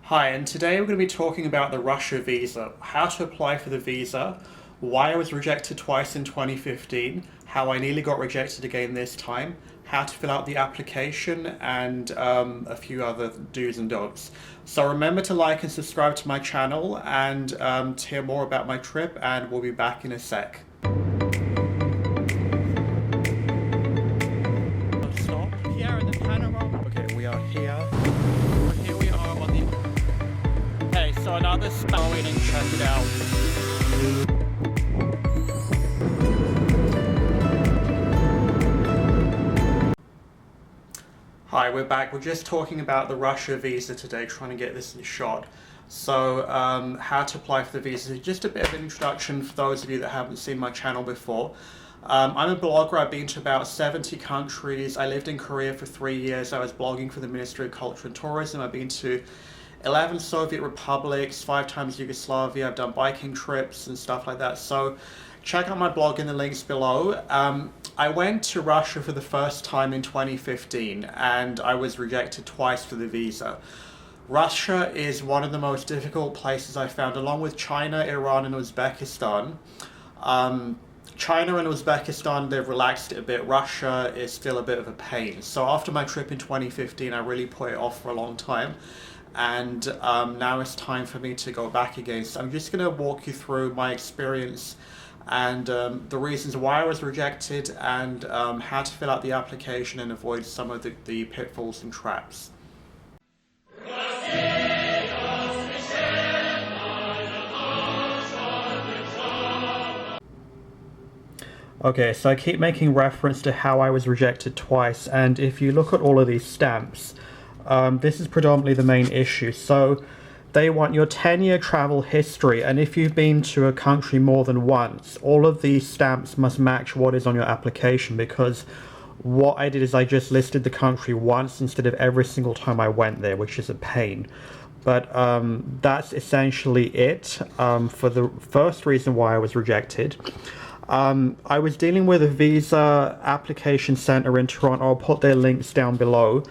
Hi, and today we're going to be talking about the Russia visa, how to apply for the visa, why I was rejected twice in 2015, how I nearly got rejected again this time, how to fill out the application, and a few other do's and don'ts. So remember to like and subscribe to my channel and to hear more about my trip, and we'll be back in a sec. Stop here in the panorama. Okay, we are here. Here we are on the... Okay, so another spell in and check it out. Hi, we're back. We're just talking about the Russia visa today, trying to get this shot. So, how to apply for the visa. Just a bit of an introduction for those of you that haven't seen my channel before. I'm a blogger. I've been to about 70 countries. I lived in Korea for 3 years. I was blogging for the Ministry of Culture and Tourism. I've been to 11 Soviet republics, 5 times Yugoslavia. I've done biking trips and stuff like that. So check out my blog in the links below. I went to Russia for the first time in 2015 and I was rejected twice for the visa. Russia is one of the most difficult places I found, along with China, Iran and Uzbekistan. China and Uzbekistan, they've relaxed it a bit. Russia is still a bit of a pain. So after my trip in 2015, I really put it off for a long time. And now it's time for me to go back again. So I'm just going to walk you through my experience and the reasons why I was rejected, and how to fill out the application and avoid some of the pitfalls and traps. Okay, so I keep making reference to how I was rejected twice, and if you look at all of these stamps, this is predominantly the main issue. So they want your 10-year travel history, and if you've been to a country more than once, all of these stamps must match what is on your application, because what I did is I just listed the country once instead of every single time I went there, which is a pain. But that's essentially it for the first reason why I was rejected. I was dealing with a visa application center in Toronto. I'll put their links down below.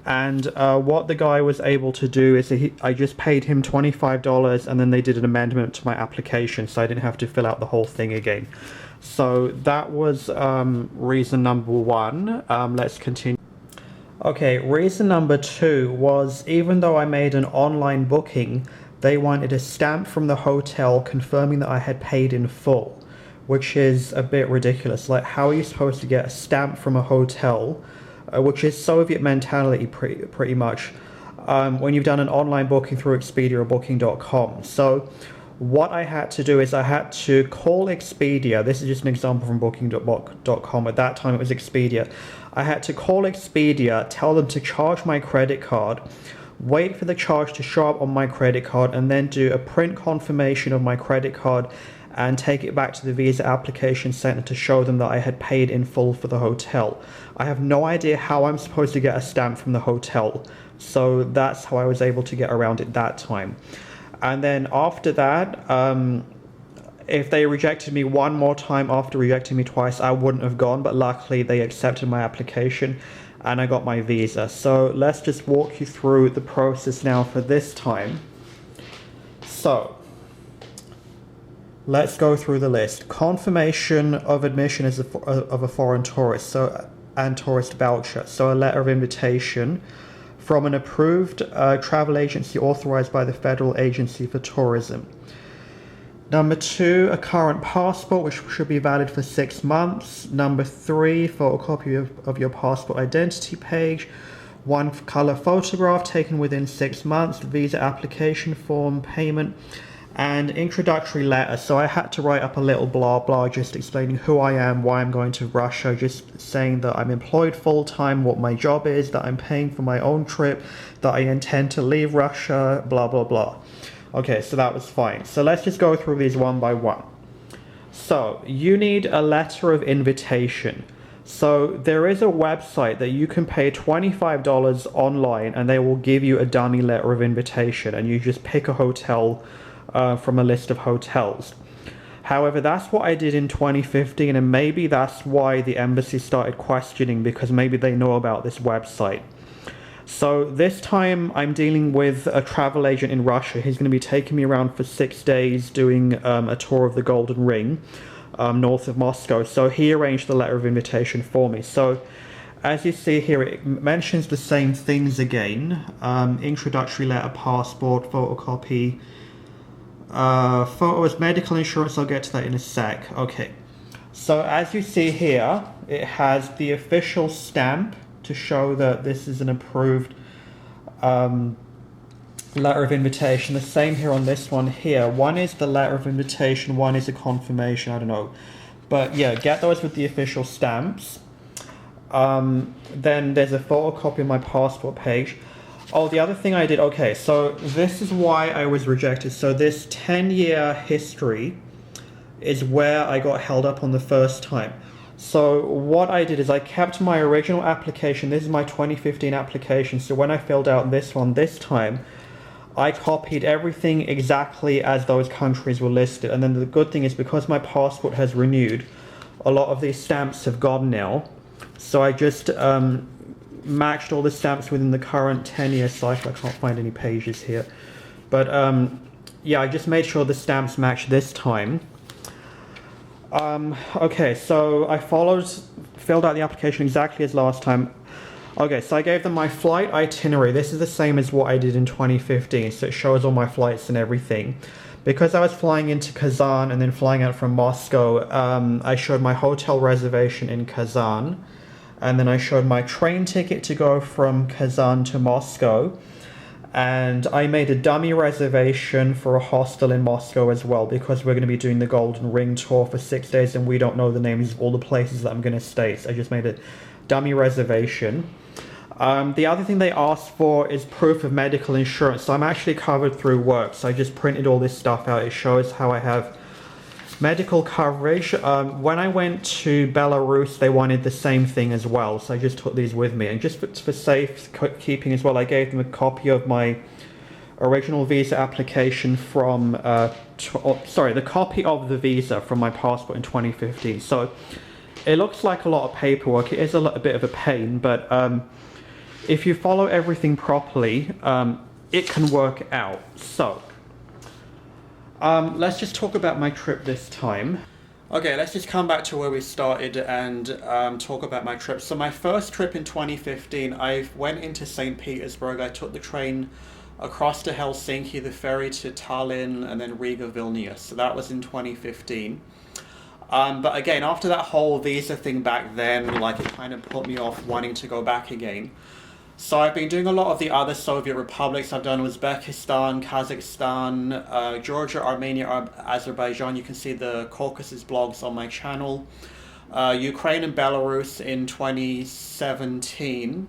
And what the guy was able to do is I just paid him $25 and then they did an amendment to my application, so I didn't have to fill out the whole thing again. So that was reason number one. Let's continue. Okay, reason number two was, even though I made an online booking, they wanted a stamp from the hotel confirming that I had paid in full, which is a bit ridiculous. Like, how are you supposed to get a stamp from a hotel, which is Soviet mentality pretty much, when you've done an online booking through Expedia or booking.com. So what I had to do is I had to call Expedia. This is just an example from booking.com. At that time it was Expedia. I had to call Expedia, tell them to charge my credit card, wait for the charge to show up on my credit card, and then do a print confirmation of my credit card and take it back to the visa application center to show them that I had paid in full for the hotel. I have no idea how I'm supposed to get a stamp from the hotel, so that's how I was able to get around it that time. And then after that, if they rejected me one more time after rejecting me twice, I wouldn't have gone, but luckily they accepted my application and I got my visa. So let's just walk you through the process now for this time. So let's go through the list. Confirmation of admission as of a foreign tourist, and tourist voucher. So a letter of invitation from an approved travel agency authorized by the Federal Agency for Tourism. Number two, a current passport, which should be valid for 6 months. Number three, photocopy of your passport identity page. One color photograph taken within 6 months. Visa application form, payment, and introductory letter. So I had to write up a little blah blah just explaining who I am, why I'm going to Russia, just saying that I'm employed full-time, what my job is, that I'm paying for my own trip, that I intend to leave Russia, blah blah blah. Okay, so that was fine. So let's just go through these one by one. So you need a letter of invitation. So there is a website that you can pay $25 online and they will give you a dummy letter of invitation, and you just pick a hotel from a list of hotels. However, that's what I did in 2015, and maybe that's why the embassy started questioning, because maybe they know about this website. So this time I'm dealing with a travel agent in Russia. He's going to be taking me around for 6 days doing a tour of the Golden Ring, north of Moscow. So he arranged the letter of invitation for me. So as you see here, it mentions the same things again. Introductory letter, passport, photocopy, photos, medical insurance. I'll get to that in a sec. Okay. So as you see here, it has the official stamp to show that this is an approved letter of invitation. The same here on this one here. One is the letter of invitation, one is a confirmation, I don't know. But yeah, get those with the official stamps. Then there's a photocopy of my passport page. Oh, the other thing I did, okay, so this is why I was rejected. So this 10-year history is where I got held up on the first time. So what I did is I kept my original application. This is my 2015 application. So when I filled out this one this time, I copied everything exactly as those countries were listed. And then the good thing is, because my passport has renewed, a lot of these stamps have gone now. So I just matched all the stamps within the current 10-year cycle. I can't find any pages here. But yeah, I just made sure the stamps match this time. Okay, so I filled out the application exactly as last time. Okay, so I gave them my flight itinerary. This is the same as what I did in 2015, so it shows all my flights and everything. Because I was flying into Kazan and then flying out from Moscow, I showed my hotel reservation in Kazan, and then I showed my train ticket to go from Kazan to Moscow. And I made a dummy reservation for a hostel in Moscow as well, because we're going to be doing the Golden Ring tour for 6 days and we don't know the names of all the places that I'm going to stay. So I just made a dummy reservation. The other thing they asked for is proof of medical insurance. So I'm actually covered through work. So I just printed all this stuff out. It shows how I have medical coverage. When I went to Belarus, they wanted the same thing as well, so I just took these with me. And just for safekeeping as well, I gave them a copy of my original visa application from, the copy of the visa from my passport in 2015. So it looks like a lot of paperwork. It is a bit of a pain, but if you follow everything properly, it can work out. So let's just talk about my trip this time. Okay, let's just come back to where we started and talk about my trip. So my first trip in 2015, I went into St. Petersburg. I took the train across to Helsinki, the ferry to Tallinn, and then Riga, Vilnius. So that was in 2015. But again, after that whole visa thing back then, like, it kind of put me off wanting to go back again. So I've been doing a lot of the other Soviet republics. I've done Uzbekistan, Kazakhstan, Georgia, Armenia, Azerbaijan. You can see the Caucasus blogs on my channel. Ukraine and Belarus in 2017.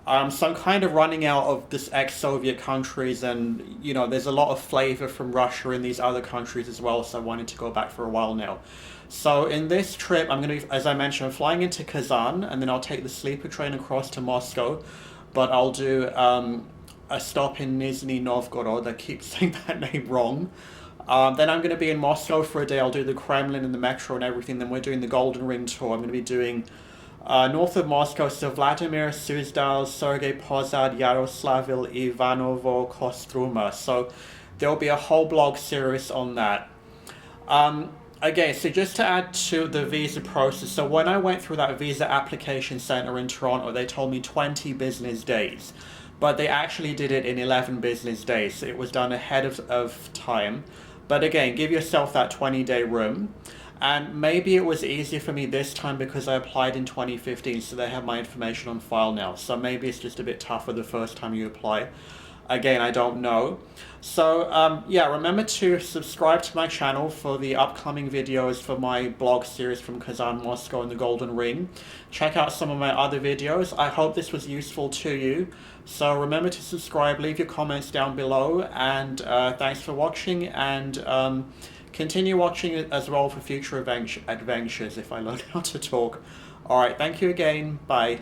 So I'm kind of running out of this ex-Soviet countries, and you know, there's a lot of flavor from Russia in these other countries as well, so I wanted to go back for a while now. So in this trip, I'm going to, as I mentioned, I'm flying into Kazan, and then I'll take the sleeper train across to Moscow, but I'll do a stop in Nizhny Novgorod. I keep saying that name wrong. Then I'm going to be in Moscow for a day. I'll do the Kremlin and the metro and everything. Then we're doing the Golden Ring tour. I'm going to be doing north of Moscow, so Vladimir, Suzdal, Sergei Pozad, Yaroslavl, Ivanovo, Kostroma. So there'll be a whole blog series on that. Okay, so just to add to the visa process, so when I went through that visa application center in Toronto, they told me 20 business days, but they actually did it in 11 business days. So it was done ahead of time. But again, give yourself that 20-day room. And maybe it was easier for me this time because I applied in 2015, so they have my information on file now. So maybe it's just a bit tougher the first time you apply. Again, I don't know. So yeah, remember to subscribe to my channel for the upcoming videos for my blog series from Kazan, Moscow, and the Golden Ring. Check out some of my other videos. I hope this was useful to you. So remember to subscribe, leave your comments down below, and thanks for watching, and continue watching as well for future adventures if I learn how to talk. Alright, thank you again. Bye.